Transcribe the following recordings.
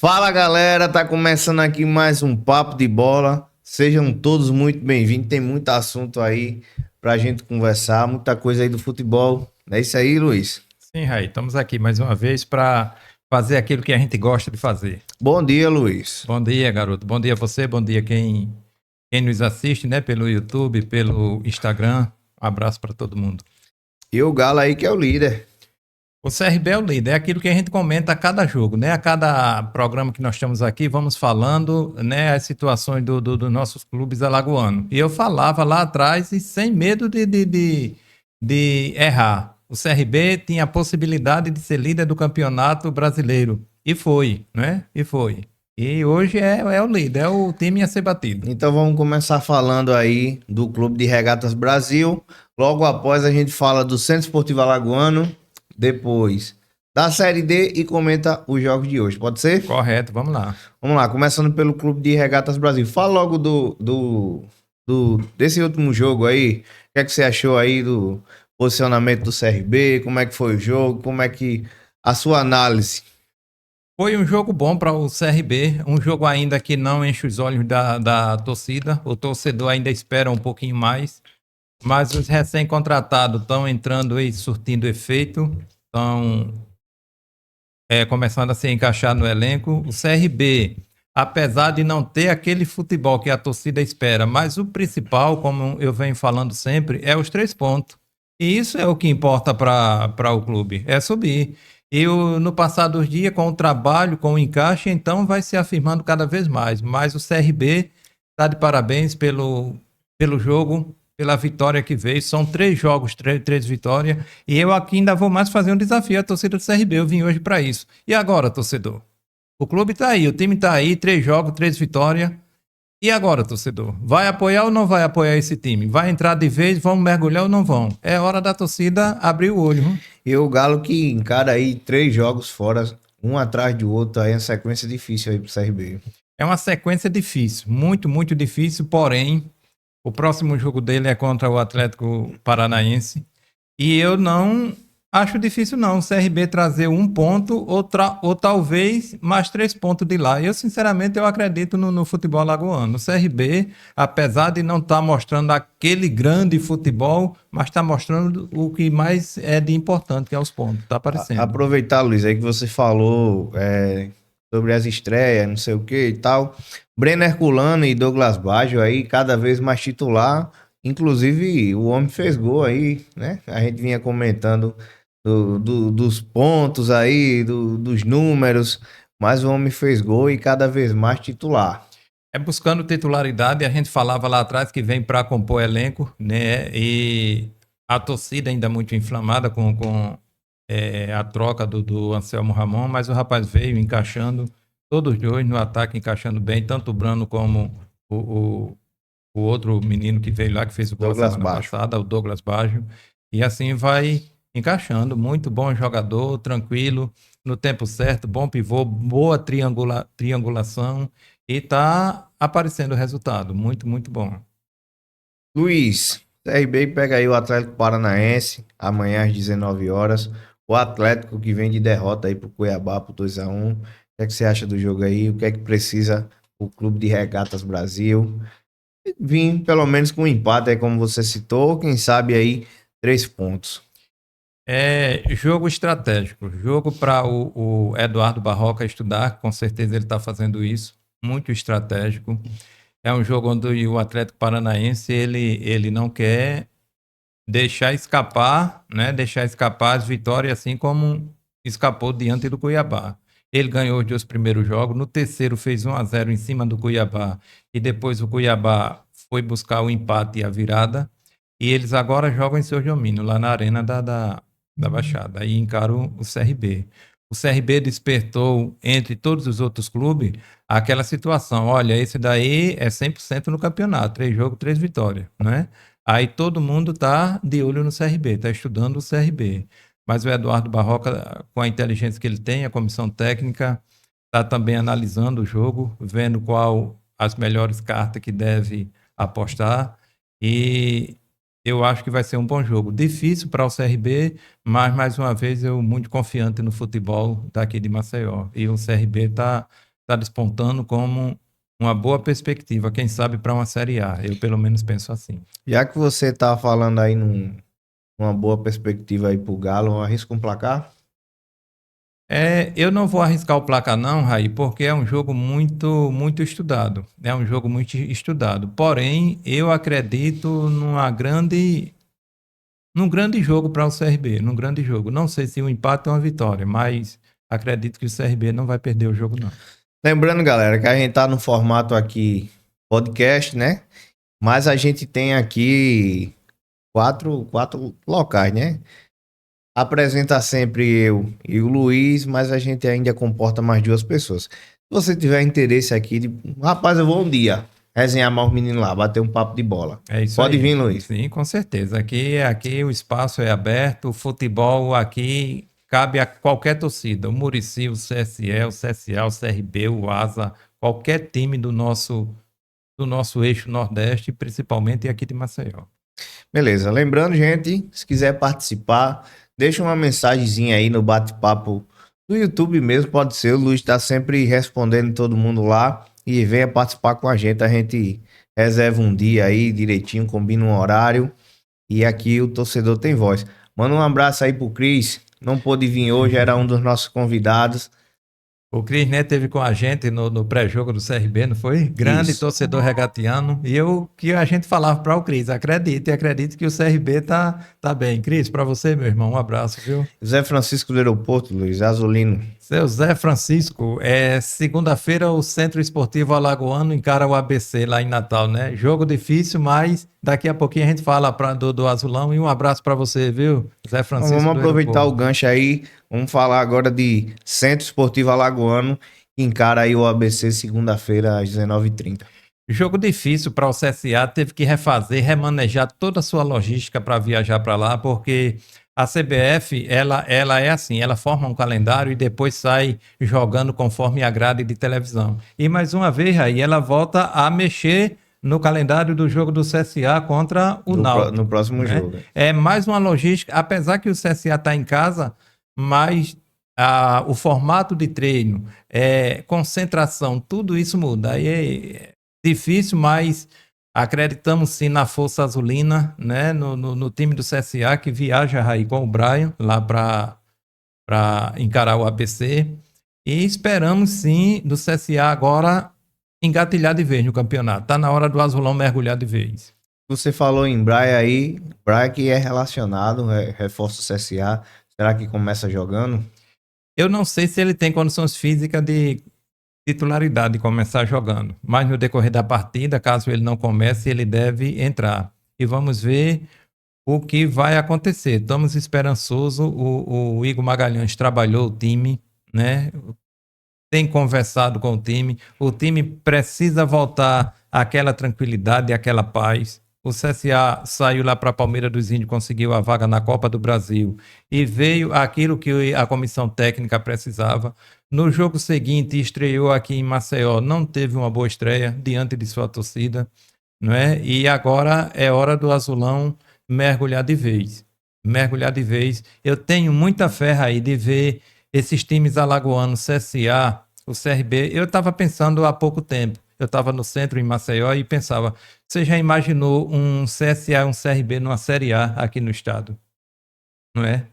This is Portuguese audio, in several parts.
Fala galera, tá começando aqui mais um Papo de Bola. Sejam todos muito bem-vindos. Tem muito assunto aí pra gente conversar, muita coisa aí do futebol. É isso aí, Luiz. Sim, Raí, estamos aqui mais uma vez para fazer aquilo que a gente gosta de fazer. Bom dia, Luiz. Bom dia, garoto. Bom dia a você, bom dia quem nos assiste, né, pelo YouTube, pelo Instagram. Um abraço para todo mundo. E o Galo aí que é o líder. O CRB é o líder, é aquilo que a gente comenta a cada jogo, né? A cada programa que nós estamos aqui, vamos falando, né, as situações dos nossos clubes alagoanos. E eu falava lá atrás e sem medo de errar. O CRB tinha a possibilidade de ser líder do campeonato brasileiro. E foi, né? E foi. E hoje é o líder, é o time a ser batido. Então vamos começar falando aí do Clube de Regatas Brasil. Logo após a gente fala do Centro Esportivo Alagoano, depois da Série D e comenta os jogos de hoje. Pode ser? Correto, vamos lá. Vamos lá, começando pelo Clube de Regatas Brasil. Fala logo desse último jogo aí. O que é que você achou aí do posicionamento do CRB? Como é que foi o jogo? Como é que a sua análise? Foi um jogo bom para o CRB, um jogo ainda que não enche os olhos da torcida. O torcedor ainda espera um pouquinho mais, mas os recém-contratados estão entrando e surtindo efeito, estão começando a se encaixar no elenco. O CRB, apesar de não ter aquele futebol que a torcida espera, mas o principal, como eu venho falando sempre, é os 3 pontos. E isso é o que importa para o clube, é subir. E no passar dos dias, com o trabalho, com o encaixe, então vai se afirmando cada vez mais. Mas o CRB está de parabéns pelo jogo, pela vitória que veio. São 3 jogos, três vitórias. E eu aqui ainda vou mais fazer um desafio à torcida do CRB. Eu vim hoje para isso. E agora, torcedor? O clube está aí, o time está aí, 3 jogos, 3 vitórias. E agora, torcedor? Vai apoiar ou não vai apoiar esse time? Vai entrar de vez, vão mergulhar ou não vão? É hora da torcida abrir o olho. E o Galo que encara aí 3 jogos fora, um atrás do outro, aí é uma sequência difícil aí pro CRB. É uma sequência difícil, muito, muito difícil, porém, o próximo jogo dele é contra o Atlético Paranaense. E eu não acho difícil, não. O CRB trazer 1 ponto ou talvez mais 3 pontos de lá. Eu, sinceramente, eu acredito no futebol alagoano. O CRB, apesar de não estar mostrando aquele grande futebol, mas está mostrando o que mais é de importante, que é os pontos. Está aparecendo. Aproveitar, Luiz, aí que você falou sobre as estreias, não sei o que e tal. Breno Herculano e Douglas Baggio aí, cada vez mais titular. Inclusive, o homem fez gol aí, né? A gente vinha comentando dos pontos aí, dos números, mas o homem fez gol e cada vez mais titular. É buscando titularidade, a gente falava lá atrás que vem para compor elenco, né? E a torcida ainda muito inflamada com a troca do Anselmo Ramon, mas o rapaz veio encaixando, todos os dois no ataque encaixando bem, tanto o Brano como o, o, o outro menino que veio lá, que fez o gol Douglas semana Baggio. passada, o Douglas Baggio, e assim vai encaixando, muito bom jogador, tranquilo, no tempo certo, bom pivô, boa triangulação, e tá aparecendo o resultado, muito, muito bom. Luiz, CRB pega aí o Atlético Paranaense amanhã às 19 horas. O Atlético que vem de derrota aí pro Cuiabá por 2-1. O que é que você acha do jogo aí? O que é que precisa o Clube de Regatas Brasil? Vim pelo menos com um empate aí, como você citou. Quem sabe aí 3 pontos. É jogo estratégico, jogo para o Eduardo Barroca estudar, com certeza ele está fazendo isso, muito estratégico. É um jogo onde o Atlético Paranaense ele não quer deixar escapar, né? Deixar escapar as vitórias, assim como escapou diante do Cuiabá. Ele ganhou os 2 primeiros jogos, no terceiro fez 1-0 em cima do Cuiabá e depois o Cuiabá foi buscar o empate e a virada. E eles agora jogam em seu domínio, lá na Arena da Baixada. Aí encaram o CRB. O CRB despertou entre todos os outros clubes aquela situação. Olha, esse daí é 100% no campeonato. 3 jogos, 3 vitórias, né? Aí todo mundo está de olho no CRB, está estudando o CRB. Mas o Eduardo Barroca, com a inteligência que ele tem, a comissão técnica, está também analisando o jogo, vendo qual as melhores cartas que deve apostar. E eu acho que vai ser um bom jogo. Difícil para o CRB, mas mais uma vez eu muito confiante no futebol daqui de Maceió. E o CRB está está despontando como uma boa perspectiva, quem sabe, para uma Série A. Eu, pelo menos, penso assim. Já que você tá falando aí numa boa perspectiva aí pro Galo, arrisca um placar? Eu não vou arriscar o placar não, Raí, porque é um jogo muito estudado. É um jogo muito estudado. Porém, eu acredito num grande jogo para o CRB, num grande jogo. Não sei se um empate ou uma vitória, mas acredito que o CRB não vai perder o jogo não. Lembrando, galera, que a gente tá no formato aqui podcast, né? Mas a gente tem aqui quatro locais, né? Apresenta sempre eu e o Luiz, mas a gente ainda comporta mais duas pessoas. Se você tiver interesse aqui, rapaz, eu vou um dia resenhar mais os meninos lá, bater um papo de bola. É isso Pode aí. vir, Luiz. Sim, com certeza. Aqui o espaço é aberto, o futebol aqui cabe a qualquer torcida. O Muricy, o CSE, o CSA, o CRB, o ASA, qualquer time do nosso eixo Nordeste, principalmente aqui de Maceió. Beleza. Lembrando, gente, se quiser participar, deixa uma mensagenzinha aí no bate-papo do YouTube mesmo, pode ser. O Luiz tá sempre respondendo todo mundo lá e venha participar com a gente. A gente reserva um dia aí direitinho, combina um horário e aqui o torcedor tem voz. Manda um abraço aí pro Cris. Não pôde vir hoje, era um dos nossos convidados. O Cris Neto teve com a gente no pré-jogo do CRB, não foi? Grande Isso. torcedor regatiano. E que a gente falava para o Cris, acredite que o CRB tá bem. Cris, para você, meu irmão, um abraço, viu? Zé Francisco do Aeroporto, Luiz Azulino. Seu Zé Francisco, segunda-feira o Centro Esportivo Alagoano encara o ABC lá em Natal, né? Jogo difícil, mas daqui a pouquinho a gente fala do Azulão e um abraço para você, viu? Zé Francisco Vamos do aproveitar o Aeroporto. gancho aí. Vamos falar agora de Centro Esportivo Alagoano, que encara aí o ABC segunda-feira às 19h30. Jogo difícil para o CSA, teve que remanejar toda a sua logística para viajar para lá, porque a CBF, ela é assim, ela forma um calendário e depois sai jogando conforme a grade de televisão. E mais uma vez aí, ela volta a mexer no calendário do jogo do CSA contra o Náutico. No próximo né? jogo. É mais uma logística, apesar que o CSA está em casa, mas o formato de treino, concentração, tudo isso muda. Aí é difícil, mas acreditamos sim na força azulina, né? No time do CSA que viaja aí com o Brian lá para encarar o ABC. E esperamos sim do CSA agora engatilhar de vez no campeonato. Tá na hora do Azulão mergulhar de vez. Você falou em Braia aí, Braia que é relacionado, reforça o CSA. Será que começa jogando? Eu não sei se ele tem condições físicas de titularidade de começar jogando, mas no decorrer da partida, caso ele não comece, ele deve entrar. E vamos ver o que vai acontecer. Estamos esperançosos. O Igor Magalhães trabalhou o time, né? Tem conversado com o time precisa voltar àquela tranquilidade, àquela paz. O CSA saiu lá para a Palmeiras dos Índios, conseguiu a vaga na Copa do Brasil e veio aquilo que a comissão técnica precisava. No jogo seguinte, estreou aqui em Maceió, não teve uma boa estreia diante de sua torcida, não é? E agora é hora do Azulão mergulhar de vez. Mergulhar de vez. Eu tenho muita fé aí de ver esses times alagoanos, CSA, o CRB. Eu estava pensando há pouco tempo. Eu estava no centro em Maceió e pensava, você já imaginou um CSA e um CRB numa Série A aqui no estado? Não é?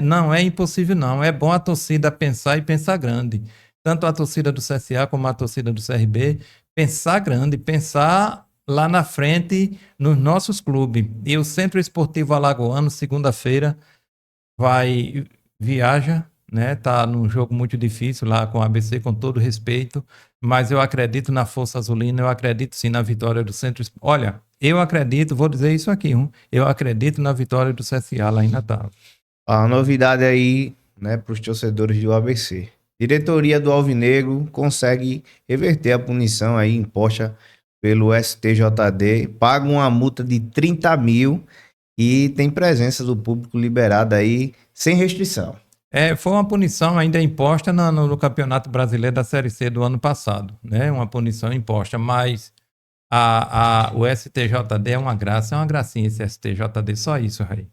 Não é impossível não. É bom a torcida pensar e pensar grande. Tanto a torcida do CSA como a torcida do CRB, pensar grande, pensar lá na frente nos nossos clubes. E o Centro Esportivo Alagoano, segunda-feira, viaja, né? Tá num jogo muito difícil lá com o ABC, com todo respeito, mas eu acredito na força azulina, eu acredito sim na vitória do Centro. Olha, eu acredito, vou dizer isso aqui, eu acredito na vitória do CSA lá em Natal. A novidade aí, né, para os torcedores do ABC. Diretoria do Alvinegro consegue reverter a punição aí imposta pelo STJD, paga uma multa de 30 mil e tem presença do público liberada aí sem restrição. Foi uma punição ainda imposta no Campeonato Brasileiro da Série C do ano passado, né? Uma punição imposta, mas o STJD é uma gracinha esse STJD, só isso, Raí.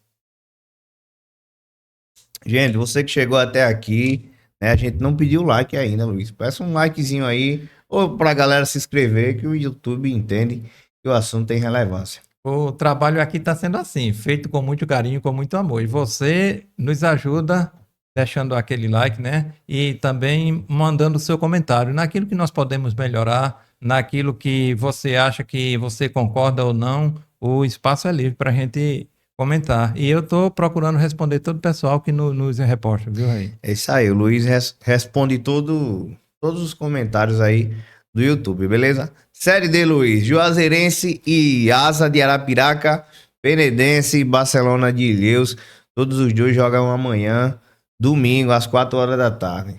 Gente, você que chegou até aqui, né? A gente não pediu like ainda, Luiz. Peça um likezinho aí, ou pra galera se inscrever, que o YouTube entende que o assunto tem relevância. O trabalho aqui está sendo assim, feito com muito carinho, com muito amor. E você nos ajuda deixando aquele like, né? E também mandando o seu comentário naquilo que nós podemos melhorar, naquilo que você acha que você concorda ou não. O espaço é livre para a gente comentar. E eu estou procurando responder todo o pessoal que nos reposta, viu, Rei? É isso aí, o Luiz responde todos os comentários aí do YouTube, beleza? Série D, Luiz, Juazeirense e Asa de Arapiraca, Penedense e Barcelona de Ilhéus, todos os dois jogam amanhã, domingo, às 4 horas da tarde.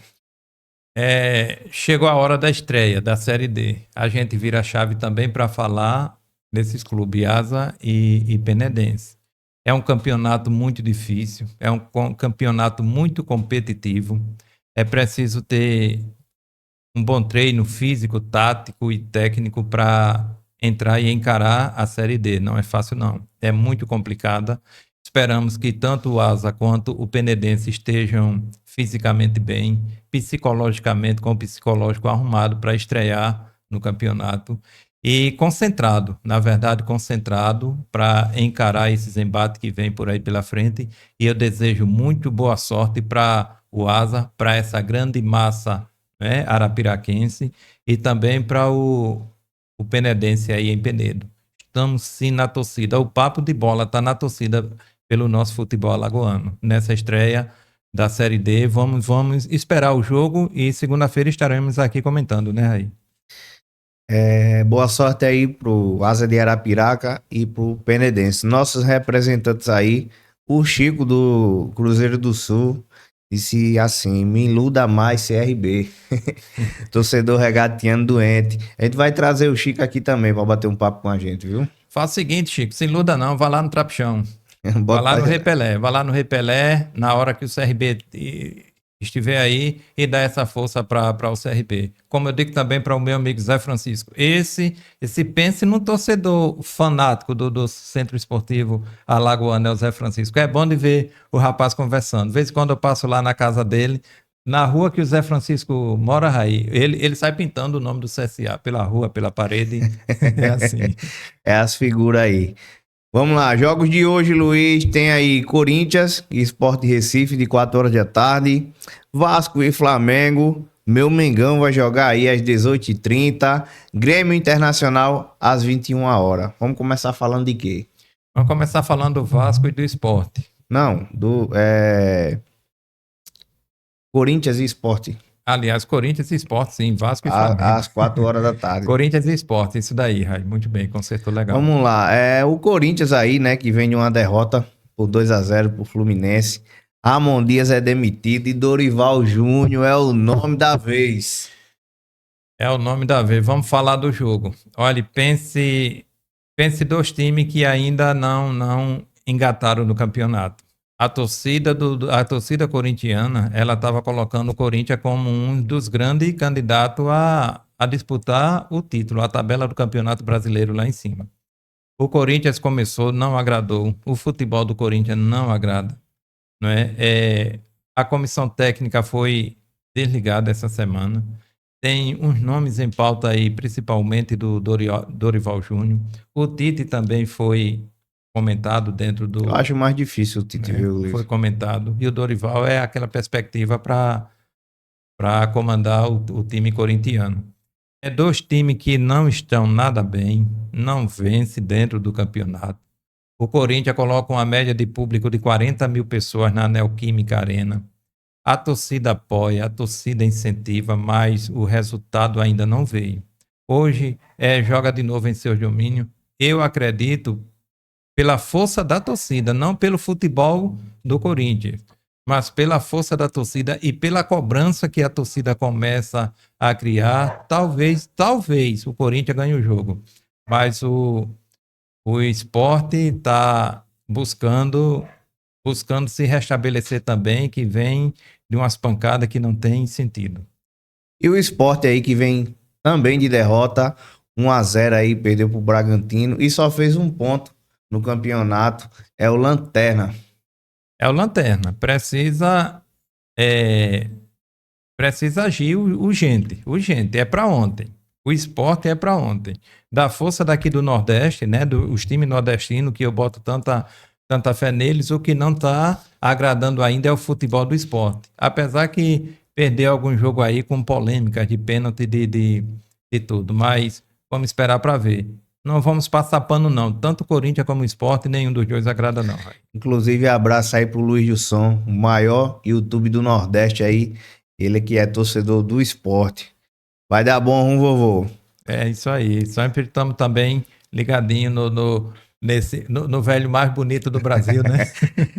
Chegou a hora da estreia da Série D. A gente vira a chave também para falar desses clubes Asa e Penedense. É um campeonato muito difícil, é um campeonato muito competitivo. É preciso ter um bom treino físico, tático e técnico para entrar e encarar a Série D. Não é fácil, não. É muito complicada. Esperamos que tanto o Asa quanto o Penedense estejam fisicamente bem, psicologicamente, com o psicológico arrumado para estrear no campeonato e concentrado, na verdade, concentrado para encarar esses embates que vêm por aí pela frente. E eu desejo muito boa sorte para o Asa, para essa grande massa, né, arapiraquense, e também para o Penedense aí em Penedo. Estamos sim na torcida. O Papo de Bola está na torcida pelo nosso futebol alagoano. Nessa estreia da Série D, vamos esperar o jogo e segunda-feira estaremos aqui comentando, né, Raí? Boa sorte aí pro Asa de Arapiraca e pro Penedense. Nossos representantes aí, o Chico do Cruzeiro do Sul, disse assim: me iluda mais CRB. Torcedor regateando doente. A gente vai trazer o Chico aqui também pra bater um papo com a gente, viu? Faça o seguinte, Chico, se iluda não, vá lá no Trapichão. Vá lá no Bota... Repelé, vá lá no Repelé, na hora que o CRB estiver aí e dá essa força para o CRB. Como eu digo também para o meu amigo Zé Francisco, esse pense no torcedor fanático do Centro Esportivo Alagoano, é o Zé Francisco. É bom de ver o rapaz conversando. De vez em quando eu passo lá na casa dele, na rua que o Zé Francisco mora, Raí, ele sai pintando o nome do CSA pela rua, pela parede, é assim. É as figuras aí. Vamos lá, jogos de hoje, Luiz. Tem aí Corinthians e Sport Recife de 4 horas da tarde. Vasco e Flamengo. Meu Mengão vai jogar aí às 18h30. Grêmio Internacional às 21 horas. Vamos começar falando de quê? Vamos começar falando do Vasco e do Sport. Não, Corinthians e Sport. Aliás, Corinthians e Sport, sim, Vasco e Flamengo. Às 4 horas da tarde. Corinthians e Sport, isso daí, Rai. Muito bem, consertou legal. Vamos lá, o Corinthians aí, né, que vem de uma derrota por 2-0 pro Fluminense. Ramon Dias é demitido e Dorival Júnior é o nome da vez. É o nome da vez. Vamos falar do jogo. Olha, pense dois times que ainda não engataram no campeonato. A torcida corintiana, ela estava colocando o Corinthians como um dos grandes candidatos a disputar o título, a tabela do Campeonato Brasileiro lá em cima. O Corinthians começou, não agradou. O futebol do Corinthians não agrada. Não é? A comissão técnica foi desligada essa semana. Tem uns nomes em pauta aí, principalmente do Dorival Júnior. O Tite também foi comentado dentro do... Eu acho mais difícil o Tite, viu, Luiz? Foi comentado. E o Dorival é aquela perspectiva para comandar o time corintiano. É dois times que não estão nada bem, não vencem dentro do campeonato. O Corinthians coloca uma média de público de 40 mil pessoas na Neoquímica Arena. A torcida apoia, a torcida incentiva, mas o resultado ainda não veio. Hoje joga de novo em seu domínio. Eu acredito pela força da torcida, não pelo futebol do Corinthians, mas pela força da torcida e pela cobrança que a torcida começa a criar. Talvez o Corinthians ganhe o jogo, mas o Sport está buscando se restabelecer também, que vem de umas pancadas que não tem sentido. E o Sport aí que vem também de derrota, 1-0 aí, perdeu pro Bragantino e só fez um ponto no campeonato, é o Lanterna. É o Lanterna, precisa Precisa agir urgente. Urgente, é para ontem. O esporte é para ontem. Da força daqui do Nordeste, né? Os times nordestinos, que eu boto tanta fé neles, o que não está agradando ainda é o futebol do esporte. Apesar que perdeu algum jogo aí com polêmica de pênalti de tudo. Mas vamos esperar para ver. Não vamos passar pano, não. Tanto o Corinthians como o Sport, nenhum dos dois agrada, não. Inclusive, abraço aí pro Luiz Gilson, o maior YouTube do Nordeste aí. Ele que é torcedor do esporte. Vai dar bom rumo, vovô. É isso aí. Sempre estamos também ligadinhos no velho mais bonito do Brasil, né?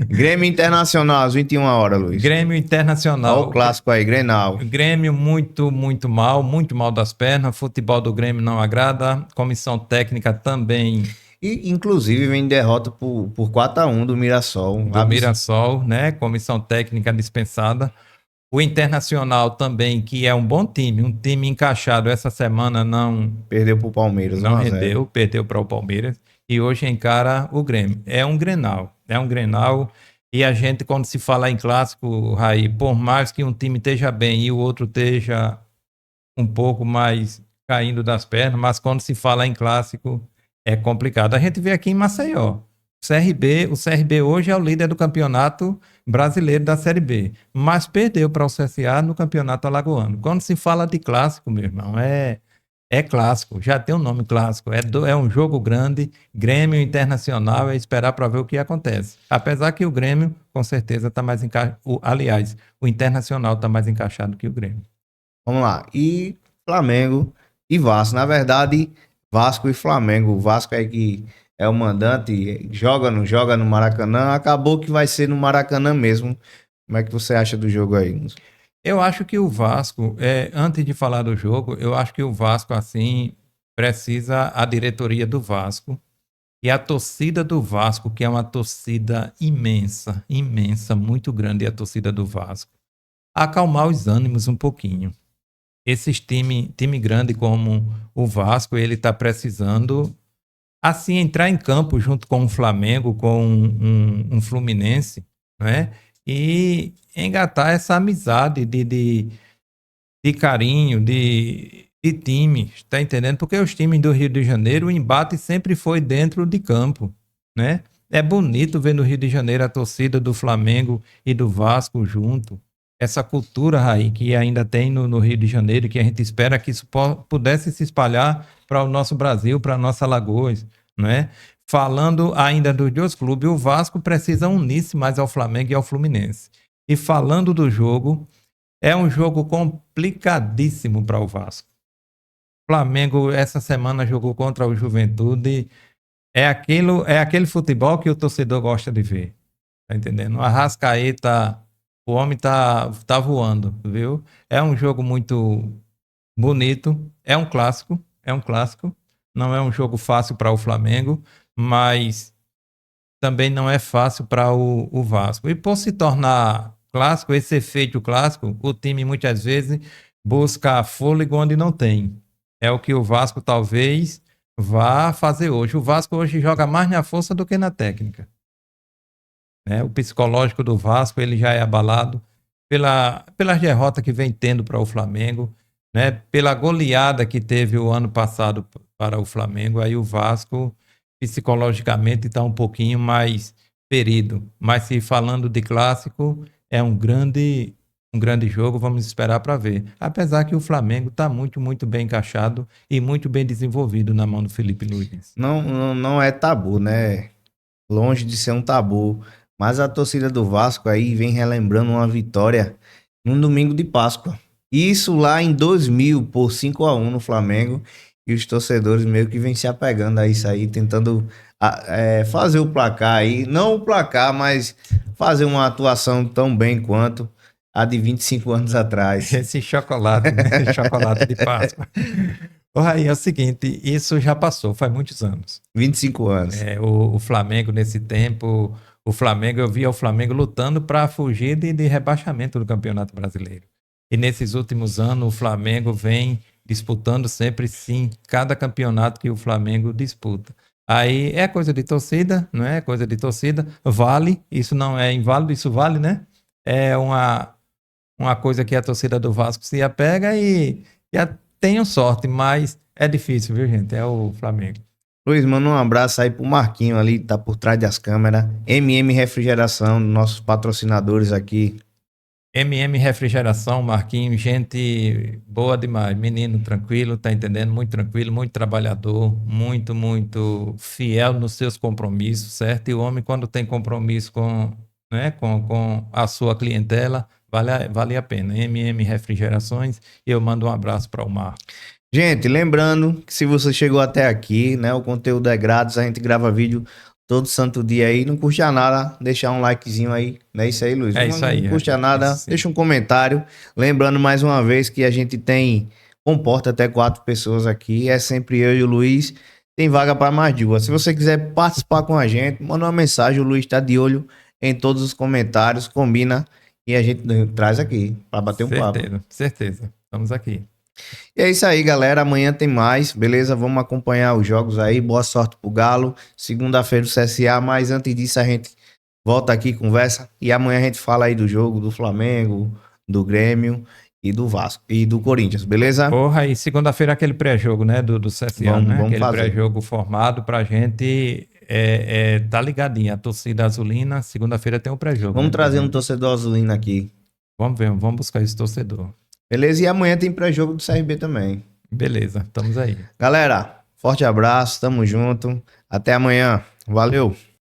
Grêmio Internacional, às 21 horas, Luiz. Grêmio Internacional. Olha o clássico aí, Grenal. Grêmio muito mal das pernas. Futebol do Grêmio não agrada. Comissão técnica também. E, inclusive, vem derrota por 4-1 do Mirassol. Do Mirassol, né? Comissão técnica dispensada. O Internacional também, que é um bom time, um time encaixado essa semana não... Perdeu para o Palmeiras. Não rendeu, perdeu para o Palmeiras. E hoje encara o Grêmio. É um Grenal. E a gente, quando se fala em clássico, Raí, por mais que um time esteja bem e o outro esteja um pouco mais caindo das pernas, mas quando se fala em clássico, é complicado. A gente vê aqui em Maceió. O CRB hoje é o líder do campeonato brasileiro da Série B, mas perdeu para o CSA no campeonato alagoano. Quando se fala de clássico, meu irmão, é clássico, já tem um nome clássico, é um jogo grande, Grêmio Internacional, é esperar para ver o que acontece. Apesar que o Grêmio, com certeza, está mais encaixado, aliás, o Internacional está mais encaixado que o Grêmio. Vamos lá, e Flamengo e Vasco, na verdade, Vasco e Flamengo, o Vasco é que é o mandante, joga no Maracanã, acabou que vai ser no Maracanã mesmo. Como é que você acha do jogo aí? Eu acho que o Vasco, antes de falar do jogo, eu acho que o Vasco, assim, precisa a diretoria do Vasco e a torcida do Vasco, que é uma torcida imensa, muito grande, a torcida do Vasco, acalmar os ânimos um pouquinho. Esses time grande como o Vasco, ele está precisando, assim, entrar em campo junto com o Flamengo, com um Fluminense, né? E engatar essa amizade de carinho, de time, tá entendendo? Porque os times do Rio de Janeiro, o embate sempre foi dentro de campo, né? É bonito ver no Rio de Janeiro a torcida do Flamengo e do Vasco junto. Essa cultura, Raí, que ainda tem no Rio de Janeiro, que a gente espera que isso pudesse se espalhar para o nosso Brasil, para a nossa Alagoas, né? Falando ainda dos dois clubes, o Vasco precisa unir-se mais ao Flamengo e ao Fluminense. E falando do jogo, é um jogo complicadíssimo para o Vasco. O Flamengo essa semana jogou contra o Juventude. É aquele futebol que o torcedor gosta de ver. Tá entendendo? O Arrascaeta, o homem tá voando, viu? É um jogo muito bonito. É um clássico. Não é um jogo fácil para o Flamengo, mas também não é fácil para o Vasco. E por se tornar clássico, esse efeito clássico, o time muitas vezes busca fôlego onde não tem. É o que o Vasco talvez vá fazer hoje. O Vasco hoje joga mais na força do que na técnica. O psicológico do Vasco ele já é abalado pelas derrotas que vem tendo para o Flamengo, né? Pela goleada que teve o ano passado para o Flamengo. Aí o Vasco psicologicamente está um pouquinho mais ferido. Mas se falando de clássico, é um grande jogo, vamos esperar para ver. Apesar que o Flamengo está muito, muito bem encaixado e muito bem desenvolvido na mão do Felipe Luiz. Não é tabu, né? Longe de ser um tabu. Mas a torcida do Vasco aí vem relembrando uma vitória num domingo de Páscoa. Isso lá em 2000, por 5-1 no Flamengo. E os torcedores meio que vêm se apegando a isso aí, tentando fazer o placar aí. Não o placar, mas fazer uma atuação tão bem quanto a de 25 anos atrás. Esse chocolate, né? Chocolate de Páscoa. Aí é o seguinte, isso já passou, faz muitos anos. 25 anos. O Flamengo nesse tempo, eu via o Flamengo lutando para fugir de rebaixamento do Campeonato Brasileiro. E nesses últimos anos o Flamengo vem disputando sempre, sim, cada campeonato que o Flamengo disputa. Aí é coisa de torcida, não é? Coisa de torcida, vale, isso não é inválido, isso vale, né? É uma uma coisa que a torcida do Vasco se apega e tenho sorte, mas é difícil, viu, gente? É o Flamengo. Luiz, manda um abraço aí pro Marquinho ali, tá por trás das câmeras. MM Refrigeração, nossos patrocinadores aqui. MM Refrigeração, Marquinhos, gente boa demais. Menino tranquilo, tá entendendo? Muito tranquilo, muito trabalhador, muito fiel nos seus compromissos, certo? E o homem, quando tem compromisso né, com a sua clientela, vale a pena. MM Refrigerações, e eu mando um abraço para o Mar. Gente, lembrando que se você chegou até aqui, né, o conteúdo é grátis, a gente grava vídeo todo santo dia aí, não custa nada deixar um likezinho aí, não é isso aí, Luiz? É isso aí. Não custa nada, Isso, deixa um comentário. Lembrando mais uma vez que a gente comporta até 4 pessoas aqui, é sempre eu e o Luiz, tem vaga para mais 2. Se você quiser participar com a gente, manda uma mensagem, o Luiz está de olho em todos os comentários, combina e a gente traz aqui para bater um papo. Certeza. Estamos aqui. E é isso aí, galera. Amanhã tem mais, beleza? Vamos acompanhar os jogos aí. Boa sorte pro Galo. Segunda-feira o CSA, mas antes disso a gente volta aqui, conversa. E amanhã a gente fala aí do jogo do Flamengo, do Grêmio e do Vasco e do Corinthians, beleza? Porra, e segunda-feira aquele pré-jogo, né? Do CSA, né? Vamos Aquele fazer. pré-jogo formado pra gente tá ligadinho. A torcida azulina, segunda-feira tem um pré-jogo. Vamos né? trazer um torcedor azulino aqui. Vamos ver, vamos buscar esse torcedor. Beleza? E amanhã tem pré-jogo do CRB também. Beleza, estamos aí. Galera, forte abraço, tamo junto. Até amanhã. Valeu!